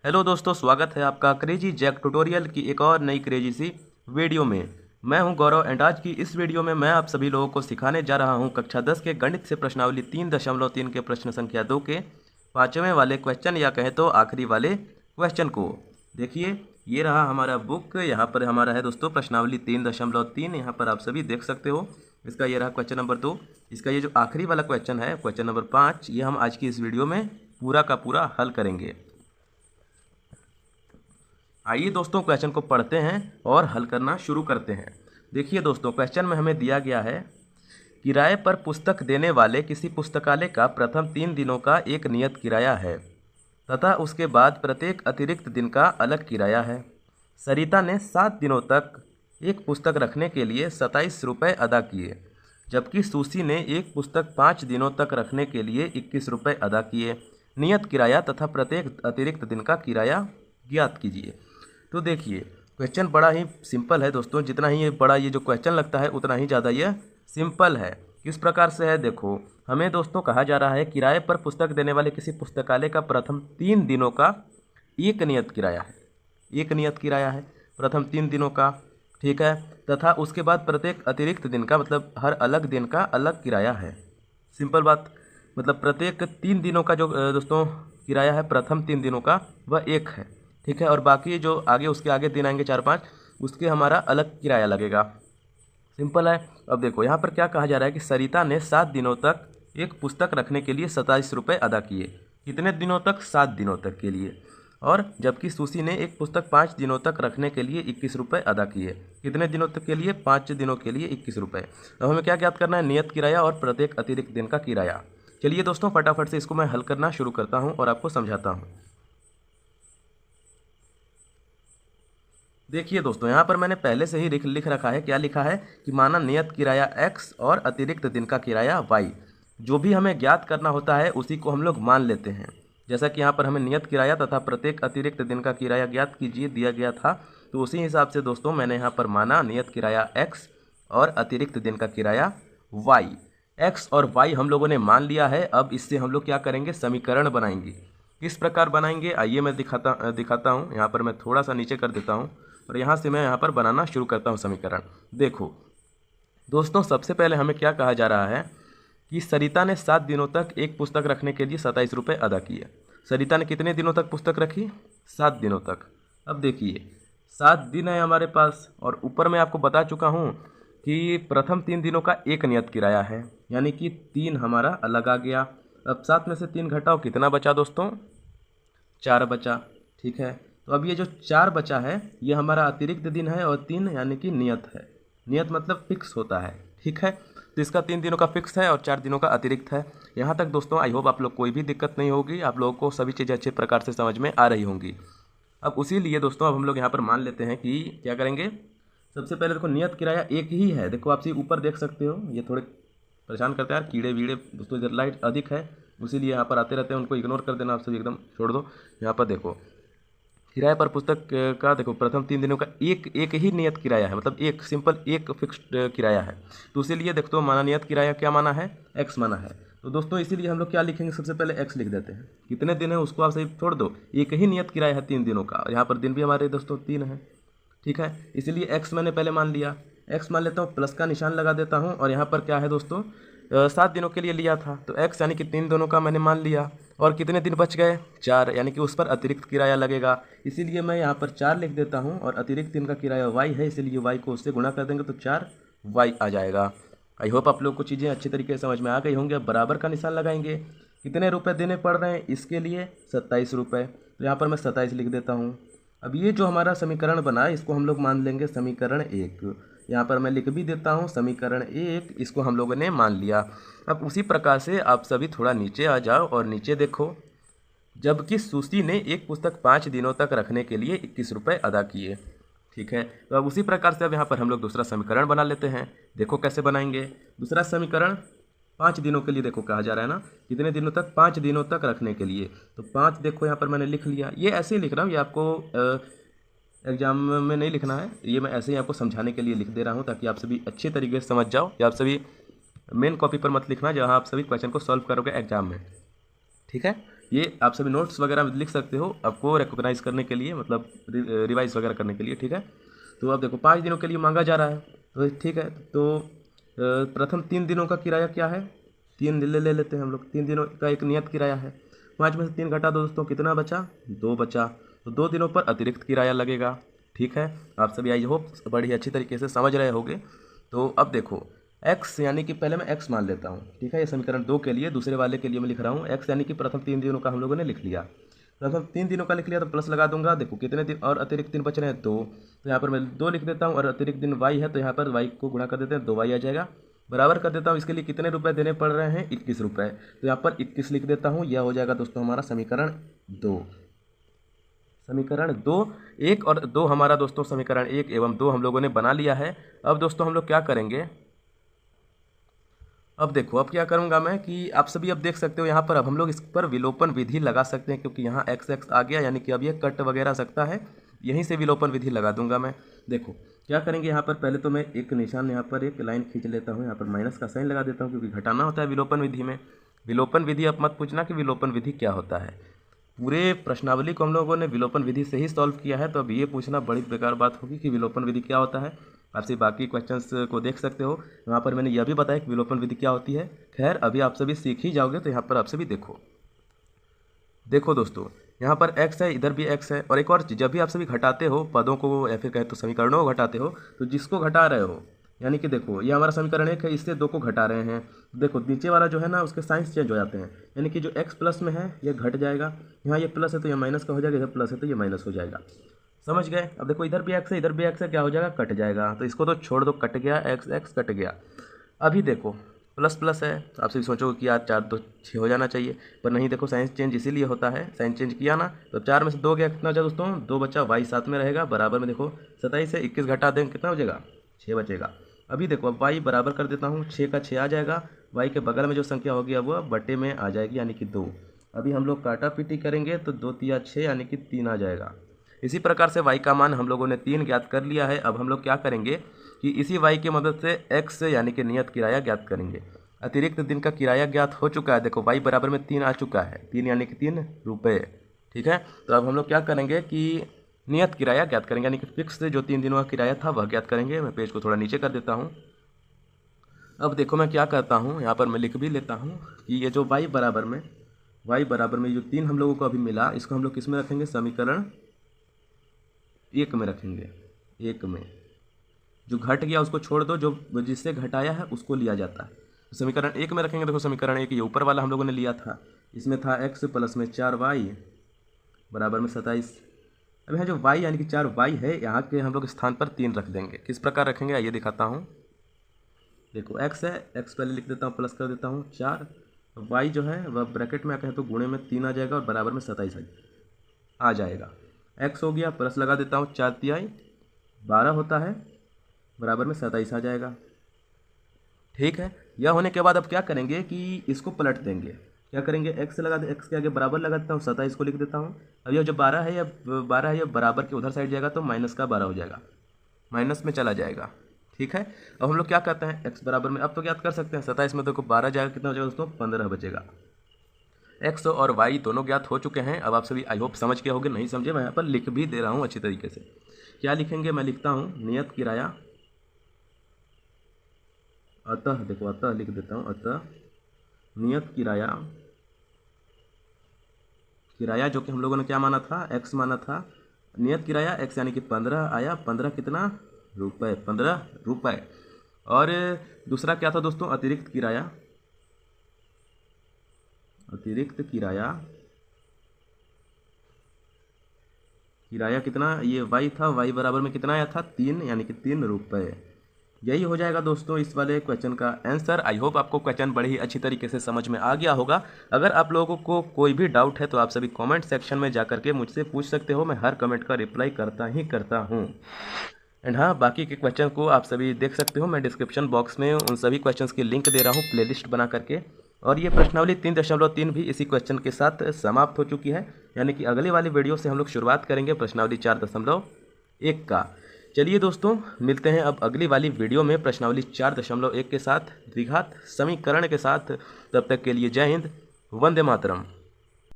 Hello दोस्तों, स्वागत है आपका क्रेजी जैक ट्यूटोरियल की एक और नई क्रेजी सी वीडियो में। मैं हूं गौरव एंड आज की इस वीडियो में मैं आप सभी लोगों को सिखाने जा रहा हूं कक्षा 10 के गणित से प्रश्नावली 3.3 के प्रश्न संख्या 2 के पाँचवें वाले क्वेश्चन या कहें तो आखिरी वाले क्वेश्चन को। देखिए, ये रहा हमारा बुक। यहाँ पर हमारा है दोस्तों प्रश्नावली 3.3। यहाँ पर आप सभी देख सकते हो। इसका ये रहा क्वेश्चन नंबर 2। इसका ये जो आखिरी वाला क्वेश्चन है क्वेश्चन नंबर 5, ये हम आज की इस वीडियो में पूरा का पूरा हल करेंगे। आइए दोस्तों, क्वेश्चन को पढ़ते हैं और हल करना शुरू करते हैं। देखिए दोस्तों, क्वेश्चन में हमें दिया गया है किराए पर पुस्तक देने वाले किसी पुस्तकालय का प्रथम 3 दिनों का एक नियत किराया है तथा उसके बाद प्रत्येक अतिरिक्त दिन का अलग किराया है। सरिता ने 7 दिनों तक एक पुस्तक रखने के लिए 27 रुपये अदा किए, जबकि सुशी ने एक पुस्तक 5 दिनों तक रखने के लिए 21 रुपये अदा किए। नियत किराया तथा प्रत्येक अतिरिक्त दिन का किराया ज्ञात कीजिए। तो देखिए, क्वेश्चन बड़ा ही सिंपल है दोस्तों। जितना ही बड़ा ये जो क्वेश्चन लगता है उतना ही ज़्यादा ये सिंपल है। किस प्रकार से है देखो, हमें दोस्तों कहा जा रहा है किराए पर पुस्तक देने वाले किसी पुस्तकालय का प्रथम 3 दिनों का एक नियत किराया है। एक नियत किराया है प्रथम 3 दिनों का, ठीक है। तथा उसके बाद प्रत्येक अतिरिक्त दिन का, मतलब हर अलग दिन का अलग किराया है। सिंपल बात, मतलब प्रत्येक 3 दिनों का जो दोस्तों किराया है प्रथम 3 दिनों का वह एक है, ठीक है। और बाकी जो आगे उसके आगे दिन आएंगे 4-5, उसके हमारा अलग किराया लगेगा। सिंपल है। अब देखो यहाँ पर क्या कहा जा रहा है कि सरिता ने 7 दिनों तक एक पुस्तक रखने के लिए 27 रुपये अदा किए। कितने दिनों तक? 7 दिनों तक के लिए। और जबकि सुशी ने एक पुस्तक 5 दिनों तक रखने के लिए 21 रुपये अदा किए। कितने दिनों तक के लिए? 5 दिनों के लिए 21 रुपये। अब हमें क्या ज्ञात करना है? नियत किराया और प्रत्येक अतिरिक्त दिन का किराया। चलिए दोस्तों, फटाफट से इसको मैं हल करना शुरू करता हूँ और आपको समझाता हूँ। देखिए दोस्तों, यहाँ पर मैंने पहले से ही लिख रखा है। क्या लिखा है कि माना नियत किराया x और अतिरिक्त दिन का किराया y। जो भी हमें ज्ञात करना होता है उसी को हम लोग मान लेते हैं। जैसा कि यहाँ पर हमें नियत किराया तथा प्रत्येक अतिरिक्त दिन का किराया ज्ञात कीजिए दिया गया था, तो उसी हिसाब से दोस्तों मैंने यहाँ पर माना नियत किराया x और अतिरिक्त दिन का किराया y। x और y हम लोगों ने मान लिया है। अब इससे हम लोग क्या करेंगे? समीकरण बनाएंगे। किस प्रकार बनाएंगे आइए मैं दिखाता हूँ। यहाँ पर मैं थोड़ा सा नीचे कर देता हूँ और यहाँ से मैं यहाँ पर बनाना शुरू करता हूँ समीकरण। देखो दोस्तों, सबसे पहले हमें क्या कहा जा रहा है कि सरिता ने 7 दिनों तक एक पुस्तक रखने के लिए 27 रुपये अदा किए। सरिता ने कितने दिनों तक पुस्तक रखी? 7 दिनों तक। अब देखिए 7 दिन है हमारे पास और ऊपर मैं आपको बता चुका हूँ कि प्रथम 3 दिनों का एक नियत किराया है, यानी कि 3 हमारा अलग आ गया। अब 7 में से 3 घटाओ, कितना बचा दोस्तों? 4 बचा, ठीक है। तो अब ये जो 4 बचा है ये हमारा अतिरिक्त दिन है और 3 यानी कि नियत है। नियत मतलब फिक्स होता है, ठीक है। तो इसका 3 दिनों का फिक्स है और 4 दिनों का अतिरिक्त है। यहाँ तक दोस्तों आई होप आप लोग कोई भी दिक्कत नहीं होगी, आप लोगों को सभी चीज़ें अच्छे प्रकार से समझ में आ रही होंगी। अब उसी लिए दोस्तों अब हम लोग यहाँ पर मान लेते हैं कि क्या करेंगे। सबसे पहले देखो नियत किराया एक ही है। देखो आप सी ऊपर देख सकते हो, ये थोड़े परेशान करते हैं यार, कीड़े वीड़े दोस्तों। इधर लाइट अधिक है इसीलिए यहाँ पर आते रहते हैं, उनको इग्नोर कर देना, आप सभी एकदम छोड़ दो। यहाँ पर देखो किराए पर पुस्तक का देखो प्रथम 3 दिनों का एक ही नियत किराया है, मतलब एक सिंपल एक फिक्स्ड किराया है। तो इसीलिए देखो माना नियत किराया क्या माना है? x माना है। तो दोस्तों इसीलिए हम लोग क्या लिखेंगे? सबसे पहले x लिख देते हैं। कितने दिन है उसको आप सही छोड़ दो, एक ही नियत किराया है 3 दिनों का और यहाँ पर दिन भी हमारे दोस्तों 3 है, ठीक है। इसलिए x मैंने पहले मान लिया। x मान लेता हूँ, प्लस का निशान लगा देता हूँ और यहाँ पर क्या है दोस्तों 7 दिनों के लिए लिया था, तो x यानी कि 3 दिनों का मैंने मान लिया। और कितने दिन बच गए? 4, यानी कि उस पर अतिरिक्त किराया लगेगा। इसीलिए मैं यहाँ पर 4 लिख देता हूँ और अतिरिक्त दिन का किराया y है, इसीलिए y को उससे गुणा कर देंगे तो 4y आ जाएगा। आई होप आप लोग को चीज़ें अच्छी तरीके से समझ में आ गई होंगी। अब बराबर का निशान लगाएंगे। कितने रुपये देने पड़ रहे हैं इसके लिए? 27 रुपये। तो यहाँ पर मैं 27 लिख देता हूँ। अब ये जो हमारा समीकरण बना है इसको हम लोग मान लेंगे समीकरण 1। यहाँ पर मैं लिख भी देता हूँ समीकरण 1, इसको हम लोगों ने मान लिया। अब उसी प्रकार से आप सभी थोड़ा नीचे आ जाओ और नीचे देखो, जबकि सुशी ने एक पुस्तक 5 दिनों तक रखने के लिए 21 रुपये अदा किए, ठीक है। तो अब उसी प्रकार से अब यहाँ पर हम लोग दूसरा समीकरण बना लेते हैं। देखो कैसे बनाएंगे दूसरा समीकरण। 5 दिनों के लिए देखो कहा जा रहा है ना, कितने दिनों तक? 5 दिनों तक रखने के लिए। तो 5 देखो यहाँ पर मैंने लिख लिया। ये ऐसे ही लिख रहा हूँ, ये आपको एग्जाम में नहीं लिखना है, ये मैं ऐसे ही आपको समझाने के लिए लिख दे रहा हूँ ताकि आप सभी अच्छे तरीके से समझ जाओ। या आप सभी मेन कॉपी पर मत लिखना जहाँ आप सभी क्वेश्चन को सॉल्व करोगे एग्जाम में, ठीक है। ये आप सभी नोट्स वगैरह में लिख सकते हो आपको रिकॉग्नाइज करने के लिए, मतलब रिवाइज वगैरह करने के लिए, ठीक है। तो अब देखो 5 दिनों के लिए मांगा जा रहा है, तो ठीक है। तो प्रथम 3 दिनों का किराया क्या है, 3 ले लेते हैं हम लोग। 3 दिनों का एक नियत किराया है। 5 में से 3 घटा दो दोस्तों, कितना बचा, 2 बचा। तो 2 दिनों पर अतिरिक्त किराया लगेगा, ठीक है। आप सभी आई होप बड़ी अच्छी तरीके से समझ रहे होंगे। तो अब देखो x यानी कि पहले मैं x मान लेता हूँ, ठीक है। ये समीकरण 2 के लिए, दूसरे वाले के लिए मैं लिख रहा हूँ। x यानी कि प्रथम 3 दिनों का हम लोगों ने लिख लिया। प्रथम 3 दिनों का लिख लिया तो प्लस लगा दूंगा। देखो कितने दिन और अतिरिक्त दिन बच रहे हैं, 2। तो यहाँ पर मैं 2 लिख देता हूँ और अतिरिक्त दिन y है, तो यहाँ पर y को गुणा कर देते हैं, 2y आ जाएगा। बराबर कर देता हूँ, इसके लिए कितने रुपए देने पड़ रहे हैं, 21 रुपये। तो यहाँ पर 21 लिख देता हूँ। यह हो जाएगा दोस्तों हमारा समीकरण 2। समीकरण 2, 1 और 2 हमारा दोस्तों समीकरण 1 एवं 2 हम लोगों ने बना लिया है। अब दोस्तों हम लोग क्या करेंगे, अब देखो अब क्या करूंगा मैं कि आप सभी अब देख सकते हो यहाँ पर अब हम लोग इस पर विलोपन विधि लगा सकते हैं, क्योंकि यहाँ x आ गया, यानी कि अब ये कट वगैरह सकता है, यहीं से विलोपन विधि लगा दूंगा मैं। देखो क्या करेंगे, यहाँ पर पहले तो मैं एक निशान, यहाँ पर एक लाइन खींच लेता हूँ, यहाँ पर माइनस का साइन लगा देता हूँ, क्योंकि घटाना होता है विलोपन विधि में। विलोपन विधि अब मत पूछना कि विलोपन विधि क्या होता है, पूरे प्रश्नावली को हम लोगों ने विलोपन विधि से ही सॉल्व किया है। तो अब ये पूछना बड़ी बेकार बात होगी कि विलोपन विधि क्या होता है। आपसे बाकी क्वेश्चंस को देख सकते हो, यहाँ पर मैंने यह भी बताया कि विलोपन विधि क्या होती है। खैर अभी आप सभी सीख ही जाओगे, तो यहाँ पर आप सभी देखो दोस्तों, यहाँ पर x है, इधर भी x है। और एक और चीज़, जब भी आप सभी घटाते हो पदों को या फिर कहे तो समीकरणों को घटाते हो, तो जिसको घटा रहे हो, यानी कि देखो ये हमारा समीकरण 1 है, इससे 2 को घटा रहे हैं। देखो नीचे वाला जो है ना, उसके साइंस चेंज हो जाते हैं, यानी कि जो x प्लस में है ये घट जाएगा, यहाँ ये प्लस है तो ये माइनस का हो जाएगा, इधर प्लस है तो ये माइनस हो जाएगा। समझ गए। अब देखो इधर भी x है, इधर भी x है, क्या हो जाएगा, कट जाएगा। तो इसको तो छोड़ दो, कट गया, x कट गया। अभी देखो प्लस प्लस है, आप सभी सोचोगे कि यार 4 2 6 हो जाना चाहिए, पर नहीं। देखो साइंस चेंज इसीलिए होता है, साइंस चेंज किया ना, तो 4 में से 2 गया, कितना बचा दोस्तों, 2 बचा, y साथ में रहेगा, बराबर में। देखो 27 से 21 घटा देंगे, कितना हो जाएगा, 6 बचेगा। अभी देखो अब y बराबर कर देता हूँ, 6 का 6 आ जाएगा, y के बगल में जो संख्या होगी अब वह बटे में आ जाएगी, यानी कि 2। अभी हम लोग काटा पीटी करेंगे तो 2 तिया 6 यानी कि 3 आ जाएगा। इसी प्रकार से y का मान हम लोगों ने 3 ज्ञात कर लिया है। अब हम लोग क्या करेंगे कि इसी y की मदद से x यानी कि नियत किराया ज्ञात करेंगे। अतिरिक्त दिन का किराया ज्ञात हो चुका है, देखो y बराबर में 3 आ चुका है, 3 यानी कि 3 रुपये, ठीक है। तो अब हम लोग क्या करेंगे कि नियत किराया ज्ञात करेंगे, यानी कि फिक्स जो 3 दिनों का किराया था वह ज्ञात करेंगे। मैं पेज को थोड़ा नीचे कर देता हूँ। अब देखो मैं क्या करता हूँ, यहाँ पर मैं लिख भी लेता हूँ कि ये जो y बराबर में जो 3 हम लोगों को अभी मिला, इसको हम लोग किस में रखेंगे, समीकरण 1 में रखेंगे। 1 में जो घट गया उसको छोड़ दो, जो जिससे घटाया है उसको लिया जाता है। तो समीकरण 1 में रखेंगे। देखो समीकरण 1 ये ऊपर वाला हम लोगों ने लिया था, इसमें था x प्लस में 4y बराबर में 27। अब यहाँ जो y यानी कि 4y है, यहाँ के हम लोग स्थान पर 3 रख देंगे। किस प्रकार रखेंगे आइए दिखाता हूँ। देखो x है, x पहले लिख देता हूँ, प्लस कर देता हूँ 4, y जो है वह ब्रैकेट में कहें तो गुणे में 3 आ जाएगा और बराबर में 27 आ जाएगा। x हो गया, प्लस लगा देता हूँ, 4 तिहाई 12 होता है, बराबर में 27 आ जाएगा, ठीक है। यह होने के बाद अब क्या करेंगे कि इसको पलट देंगे। क्या करेंगे, x लगा दे, x के आगे बराबर लगा देता हूँ, 27 को लिख देता हूँ। अब यह जो 12 है, यह बराबर के उधर साइड जाएगा तो माइनस का 12 हो जाएगा, माइनस में चला जाएगा, ठीक है। अब हम लोग क्या करते हैं, x बराबर में अब तो ज्ञात कर सकते हैं, 27 में देखो 12 जाएगा, कितना हो जाएगा दोस्तों, 15 बचेगा। x और y दोनों ज्ञात हो चुके हैं। अब आप सभी आई होप समझ के होंगे, नहीं समझे मैं यहाँ पर लिख भी दे रहा हूँ अच्छी तरीके से। क्या लिखेंगे, मैं लिखता हूँ नियत किराया, अतः देखो अतः लिख देता हूँ, अतः नियत किराया जो कि हम लोगों ने क्या माना था, x माना था, नियत किराया x यानी कि 15 आया, 15 कितना रुपए, 15 रुपए। और दूसरा क्या था दोस्तों, अतिरिक्त किराया कितना, ये y था, y बराबर में कितना आया था, 3 यानी कि 3 रुपये। यही हो जाएगा दोस्तों इस वाले क्वेश्चन का आंसर। आई होप आपको क्वेश्चन बड़ी ही अच्छी तरीके से समझ में आ गया होगा। अगर आप लोगों को कोई भी डाउट है तो आप सभी कमेंट सेक्शन में जा करके मुझसे पूछ सकते हो, मैं हर कमेंट का रिप्लाई करता हूँ। एंड हाँ, बाकी के क्वेश्चन को आप सभी देख सकते हो, मैं डिस्क्रिप्शन बॉक्स में उन सभी क्वेश्चंस की लिंक दे रहा हूँ प्लेलिस्ट बना करके। और ये प्रश्नावली 3.3 भी इसी क्वेश्चन के साथ समाप्त हो चुकी है, यानी कि अगली वाली वीडियो से हम लोग शुरुआत करेंगे प्रश्नावली 4.1 का। चलिए दोस्तों, मिलते हैं अब अगली वाली वीडियो में प्रश्नावली 4.1 के साथ, द्विघात समीकरण के साथ। तब तक के लिए जय हिंद, वंदे मातरम।